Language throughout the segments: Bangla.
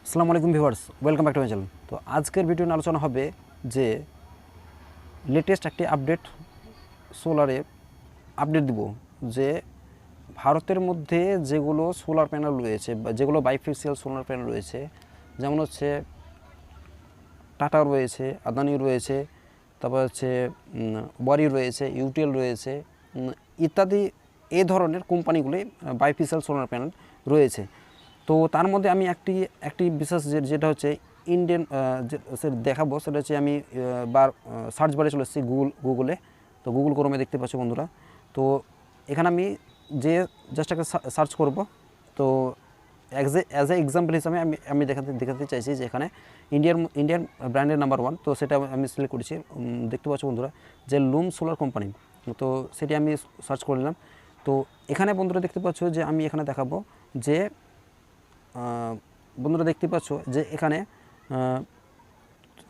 আসসালামু আলাইকুম viewers, welcome back to my channel. তো আজকের ভিডিও নিয়ে আলোচনা হবে যে লেটেস্ট একটি আপডেট সোলারে আপডেট দিব যে ভারতের মধ্যে যেগুলো সোলার প্যানেল রয়েছে বা যেগুলো বাইফেসিয়াল সোলার প্যানেল রয়েছে, যেমন হচ্ছে টাটা রয়েছে, আদানি রয়েছে, তারপর হচ্ছে ওয়ারি রয়েছে, ইউটিএল রয়েছে ইত্যাদি এই ধরনের কোম্পানিগুলি বাইফেসিয়াল সোলার প্যানেল রয়েছে। তো তার মধ্যে আমি একটি বিশেষ যেটা হচ্ছে ইন্ডিয়ান দেখাবো, সেটা হচ্ছে আমি সার্চ বারে চলে এসেছি গুগলে। তো গুগল ক্রোমে দেখতে পাচ্ছি বন্ধুরা। তো এখানে আমি যে জাস্ট একটা সার্চ করব। তো অ্যাজ এ এক্সাম্পল হিসাবে আমি দেখাতে চাইছি যে এখানে ইন্ডিয়ান ব্র্যান্ডের নাম্বার 1। তো সেটা আমি সিলেক্ট করেছি। দেখতে পাচ্ছ বন্ধুরা যে লুম সোলার কোম্পানি। তো সেটি আমি সার্চ করলাম। তো এখানে বন্ধুরা দেখতে পাচ্ছ যে আমি এখানে দেখাবো যে বন্ধুরা দেখতে পাচ্ছ যে এখানে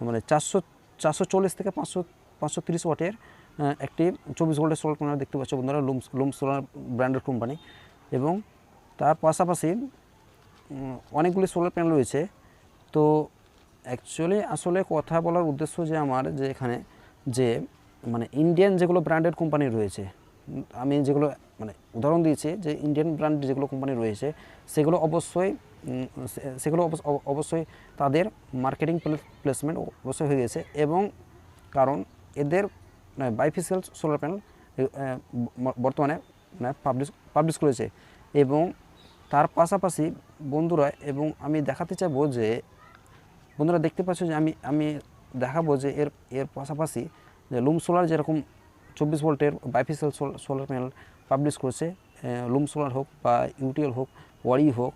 মানে 440 থেকে 530 ওয়াটের একটি 24 ভোল্টের সোলার প্যানেল দেখতে পাচ্ছ বন্ধুরা, লুম সোলার ব্র্যান্ডের কোম্পানি। এবং তার পাশাপাশি অনেকগুলি সোলার প্যানেল রয়েছে। তো অ্যাকচুয়ালি আসলে কথা বলার উদ্দেশ্য যে আমার যে এখানে যে মানে ইন্ডিয়ান যেগুলো ব্র্যান্ডেড কোম্পানি রয়েছে, আমি যেগুলো মানে উদাহরণ দিয়েছি যে ইন্ডিয়ান ব্র্যান্ড যেগুলো কোম্পানি রয়েছে সেগুলো অবশ্যই তাদের মার্কেটিং প্লেসমেন্ট অবশ্যই হয়ে গেছে। এবং কারণ এদের বাইফেসিয়াল সোলার প্যানেল বর্তমানে পাবলিশ করেছে। এবং তার পাশাপাশি বন্ধুরা, এবং আমি দেখাতে চাইবো যে বন্ধুরা দেখতে পাচ্ছ যে আমি দেখাবো যে এর পাশাপাশি যে লুম সোলার যেরকম 24 ভোল্টের বাইফেসিয়াল সোলার প্যানেল পাবলিশ করেছে, লুম সোলার হোক বা ইউটিএল হোক, ওয়ারি হোক,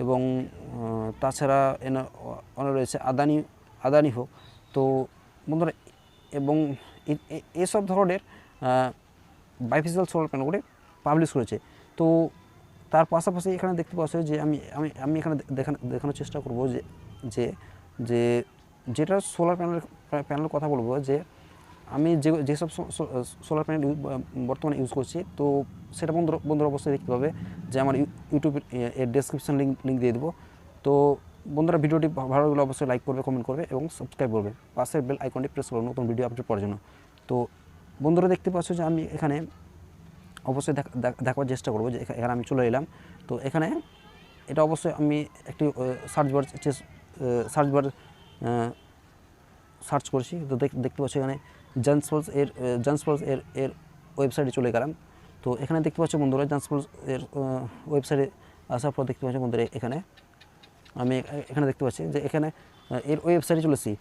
এবং তাছাড়া রয়েছে আদানি হোক। তো বন্ধুরা এবং এসব ধরনের বাইফেসিয়াল সোলার প্যানেলগুলি পাবলিশ করেছে। তো তার পাশাপাশি এখানে দেখতে পাচ্ছ যে আমি এখানে দেখানোর চেষ্টা করব যে যে যেটা সোলার প্যানেলের কথা বলবো, যে আমি যেসব সোলার প্যানেল বর্তমানে ইউজ করছি। তো সেটা বন্ধুরা অবশ্যই দেখতে পাবে যে আমার ইউটিউব এর ডেসক্রিপশন লিঙ্ক দিয়ে দেবো। তো বন্ধুরা ভিডিওটি ভালো লাগলে অবশ্যই লাইক করবে, কমেন্ট করবে এবং সাবস্ক্রাইব করবে, পাশের বেল আইকনটি প্রেস করবে নতুন ভিডিও আপডেট পাওয়ার জন্য। তো বন্ধুরা দেখতে পাচ্ছ যে আমি এখানে অবশ্যই দেখার চেষ্টা করবো যে এখানে আমি চলে এলাম। তো এখানে এটা অবশ্যই আমি একটি সার্চ বার সার্চ করছি। তো দেখতে পাচ্ছি এখানে জান্সপলস এর ওয়েবসাইটে চলে গেলাম। তো এখানে দেখতে পাচ্ছ বন্ধুরা জান্সপলস এর ওয়েবসাইটে আসার পর দেখতে পাচ্ছি বন্ধুরা এখানে আমি এখানে দেখতে পাচ্ছি যে এখানে এর ওয়েবসাইটে চলেছি।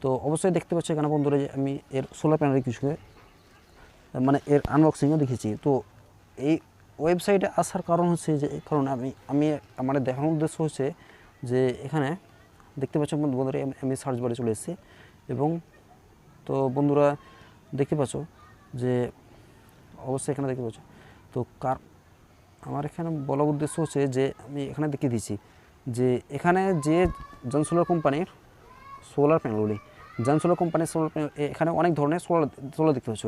তো অবশ্যই দেখতে পাচ্ছি এখানে বন্ধুরা যে আমি এর সোলার প্যানেলের কিছু মানে এর আনবক্সিংও দেখেছি। তো এই ওয়েবসাইটে আসার কারণ হচ্ছে যে কারণ আমি আমার দেখানোর উদ্দেশ্য হচ্ছে যে এখানে দেখতে পাচ্ছ বন্ধুরা আমি সার্চ বারে চলে এসেছি। এবং তো বন্ধুরা দেখতে পাচ্ছ যে অবশ্যই এখানে দেখতে পাচ্ছ। তো আমার এখানে বলার উদ্দেশ্য হচ্ছে যে আমি এখানে দেখিয়ে দিচ্ছি যে এখানে যে জনসোলার কোম্পানির সোলার প্যানেলগুলি, জনসোলার কোম্পানির সোলার প্যানেল, এখানে অনেক ধরনের সোলার দেখতে পাচ্ছ।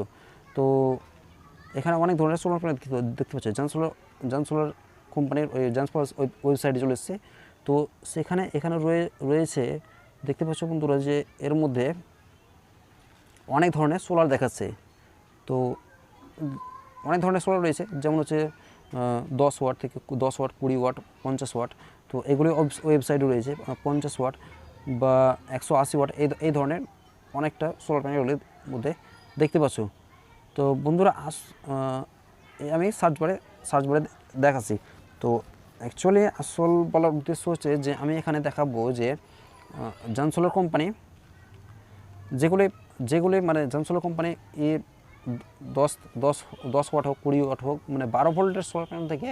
তো এখানে অনেক ধরনের সোলার প্যানেল দেখতে পাচ্ছ। জনসোলার কোম্পানির ওই জনসোলার ওয়েবসাইটে চলে এসেছে। তো এখানে রয়েছে দেখতে পাচ্ছ বন্ধুরা যে এর মধ্যে অনেক ধরনের সোলার দেখাচ্ছে। তো অনেক ধরনের সোলার রয়েছে, যেমন হচ্ছে 10 ওয়াট থেকে 10 ওয়াট, 20 ওয়াট, 50 ওয়াট। তো এগুলি ওয়েবসাইটে রয়েছে 50 ওয়াট বা 180 ওয়াট এই ধরনের অনেকটা সোলার প্যানেলগুলির মধ্যে দেখতে পাচ্ছ। তো বন্ধুরা আমি সার্চ বারে দেখাচ্ছি। তো অ্যাকচুয়ালি আসল বলার উদ্দেশ্য হচ্ছে যে আমি এখানে দেখাবো যে জনসোলার কোম্পানি যেগুলি মানে জনসোলার কোম্পানি দশ ওয়াট হোক, 20 ওয়াট হোক, মানে 12 ভোল্টের সোলার প্যানেল থেকে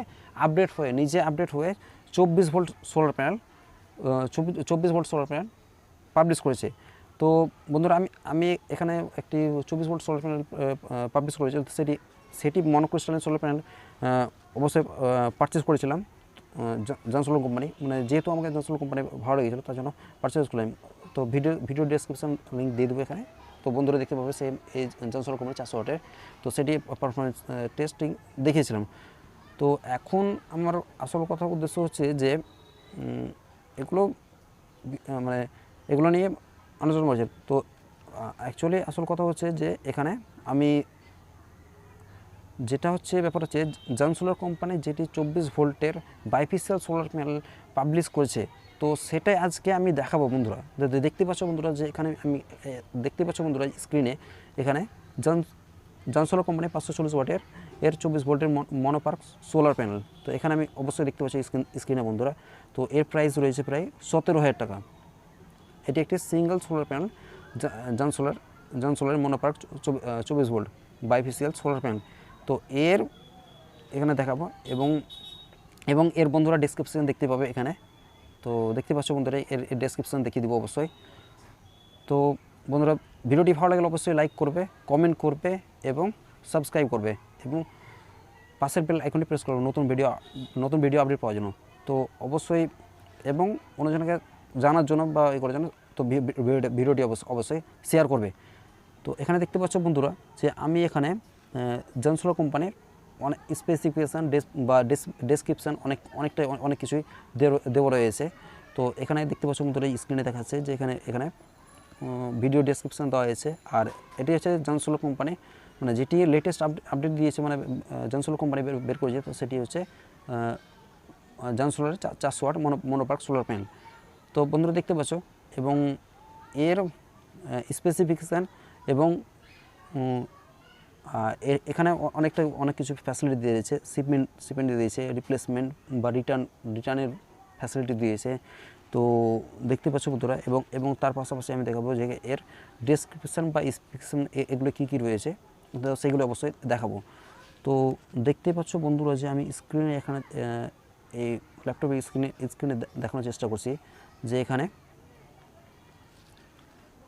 নিজে আপডেট হয়ে 24 volt solar panel 24 volt solar panel publish করেছে। তো বন্ধুরা আমি এখানে একটি 24 ভোল্ট সোলার প্যানেল পাবলিশ করেছি। সেটি মনোক্রিস্টালাইন সোলার প্যানেল অবশ্যই পারচেস করেছিলাম জনসোলার কোম্পানি, মানে যেহেতু আমাকে জনসোলার কোম্পানি ভালো লেগেছিলো তার জন্য পারচেস করলাম। তো ভিডিও ডেসক্রিপশন লিঙ্ক দিয়ে দেবো এখানে। তো বন্ধুরা দেখতে পাবে সেম এই জনসোলার কোম্পানি 400 ওয়াটের। তো সেটি পারফরমেন্স টেস্টিং দেখিয়েছিলাম। তো এখন আমার আসল কথা উদ্দেশ্য হচ্ছে যে এগুলো মানে এগুলো নিয়ে আলোচনা করেছে। তো অ্যাকচুয়ালি আসল কথা হচ্ছে যে এখানে আমি যেটা হচ্ছে ব্যাপার হচ্ছে জন সোলার কোম্পানি যেটি 24 ভোল্টের বাইফেসিয়াল সোলার প্যানেল পাবলিশ করেছে, তো সেটাই আজকে আমি দেখাবো বন্ধুরা। দেখতে পাচ্ছ বন্ধুরা যে এখানে আমি দেখতে পাচ্ছ বন্ধুরা স্ক্রিনে এখানে জন সোলার কোম্পানি 540 ওয়াটের 24 ভোল্টের মনোপার্ক সোলার প্যানেল। তো এখানে আমি অবশ্যই দেখতে পাচ্ছি স্ক্রিনে বন্ধুরা। তো এর প্রাইস রয়েছে প্রায় 17,000 টাকা। এটি একটি সিঙ্গেল সোলার প্যানেল জন solar mono PERC 24 volt bifacial solar panel. তো এর এখানে দেখাবো এবং এর বন্ধুরা ডেসক্রিপশন দেখতে পাবে এখানে। তো দেখতে পাচ্ছ বন্ধুরা এর ডেসক্রিপশন দেখিয়ে দেবো অবশ্যই। তো বন্ধুরা ভিডিওটি ভালো লাগলে অবশ্যই লাইক করবে, কমেন্ট করবে এবং সাবস্ক্রাইব করবে এবং পাশের বেল আইকনটি প্রেস করবে নতুন ভিডিও আপডেট পাওয়ার জন্য। তো অবশ্যই এবং অন্যজনকে জানার জন্য বা এই করার জন্য তো ভিডিওটি অবশ্যই শেয়ার করবে। তো এখানে দেখতে পাচ্ছ বন্ধুরা যে আমি এখানে জন সোলার কোম্পানির অনেক স্পেসিফিকেশান বা ডেসক্রিপশান অনেক কিছুই দেওয়া রয়েছে। তো এখানে দেখতে পাচ্ছ বন্ধুরা স্ক্রিনে দেখাচ্ছে যে এখানে ভিডিও ডেসক্রিপশান দেওয়া হয়েছে। আর এটি হচ্ছে জন সোলার কোম্পানি মানে যেটি লেটেস্ট আপডেট দিয়েছে মানে জন সোলার কোম্পানি বের করেছে। তো সেটি হচ্ছে জন সোলারের 400 ওয়াট মনোপার্ক সোলার প্যানেল। তো বন্ধুরা দেখতে পাচ্ছ এবং এর স্পেসিফিকেশান এবং এখানে অনেক কিছু ফ্যাসিলিটি দিয়েছে, শিপমেন্ট দিয়েছে, রিপ্লেসমেন্ট বা রিটার্নের ফ্যাসিলিটি দিয়েছে। তো দেখতে পাচ্ছ বন্ধুরা এবং তার পাশাপাশি আমি দেখাবো যে এর ডেসক্রিপশন বা স্পেসিফিকেশন এগুলো কী রয়েছে, তো সেগুলো অবশ্যই দেখাবো। তো দেখতে পাচ্ছ বন্ধুরা যে আমি স্ক্রিনে এখানে এই ল্যাপটপের স্ক্রিনে দেখানোর চেষ্টা করছি যে এখানে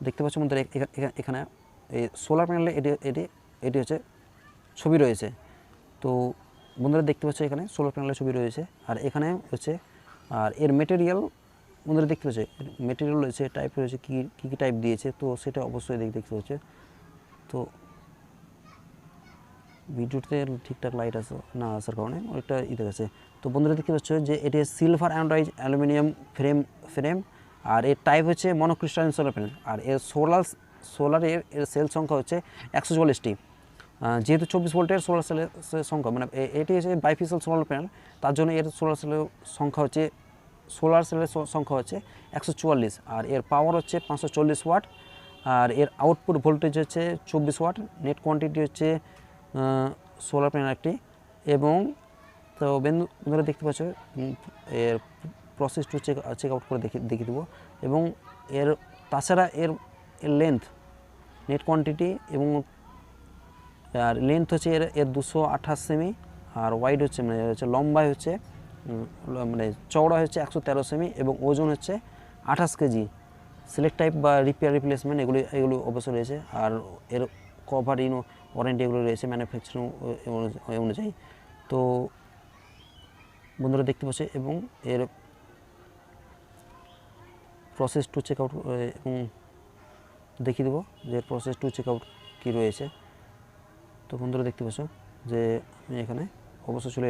দেখতে পাচ্ছ বন্ধুরা এখানে এই সোলার প্যানেলে এটি হচ্ছে ছবি রয়েছে। তো বন্ধুরা দেখতে পাচ্ছ এখানে সোলার প্যানেলের ছবি রয়েছে। আর এখানে হচ্ছে আর এর মেটেরিয়াল বন্ধুরা দেখতে পাচ্ছে মেটেরিয়াল রয়েছে, টাইপ রয়েছে, কী টাইপ দিয়েছে, তো সেটা অবশ্যই দেখতে হচ্ছে। তো ভিডিওতে ঠিকঠাক লাইট আছে না আসার কারণে অনেকটা দেখাচ্ছে। তো বন্ধুরা দেখতে পাচ্ছ যে এটি সিলভার অ্যান্ড্রয়েড অ্যালুমিনিয়াম ফ্রেম আর এর টাইপ হচ্ছে মনোক্রিস্টালাইন সোলার প্যানেল। আর এর সোলারের সেল সংখ্যা হচ্ছে 144টি। যেহেতু 24 ভোল্টের সোলার সেলের সংখ্যা মানে এটি হচ্ছে বাইফেসিয়াল সোলার প্যানেল, তার জন্য এর সোলার সেলের সংখ্যা হচ্ছে 144। আর এর পাওয়ার হচ্ছে 540 ওয়াট। আর এর আউটপুট ভোল্টেজ হচ্ছে 24 ওয়াট। নেট কোয়ান্টিটি হচ্ছে সোলার প্যানেল একটি। এবং তো বন্ধুরা দেখতে পাচ্ছ এর প্রসেস টু চেক আউট করে দেখিয়ে দেবো। এবং এর তাছাড়া এর লেন্থ নেট কোয়ান্টিটি এবং আর লেন্থ হচ্ছে এর 228 সেমি। আর ওয়াইড হচ্ছে মানে হচ্ছে লম্বায় হচ্ছে মানে চওড়া হচ্ছে 113 সেমি এবং ওজন হচ্ছে 28 কেজি। সিলেক্ট টাইপ বা রিপ্লেসমেন্ট এগুলো অবশ্যই রয়েছে। আর এর কভার ওয়ারেন্টি এগুলো রয়েছে ম্যানুফ্যাকচারিং অনুযায়ী। তো বন্ধুরা দেখতে পাচ্ছে এবং এর প্রসেস টু চেক আউট এবং দেখিয়ে দেবো যে প্রসেস টু চেক আউট কী রয়েছে। তো বন্ধুরা দেখতে পাচ্ছ যে আমি এখানে অবশ্যই চলে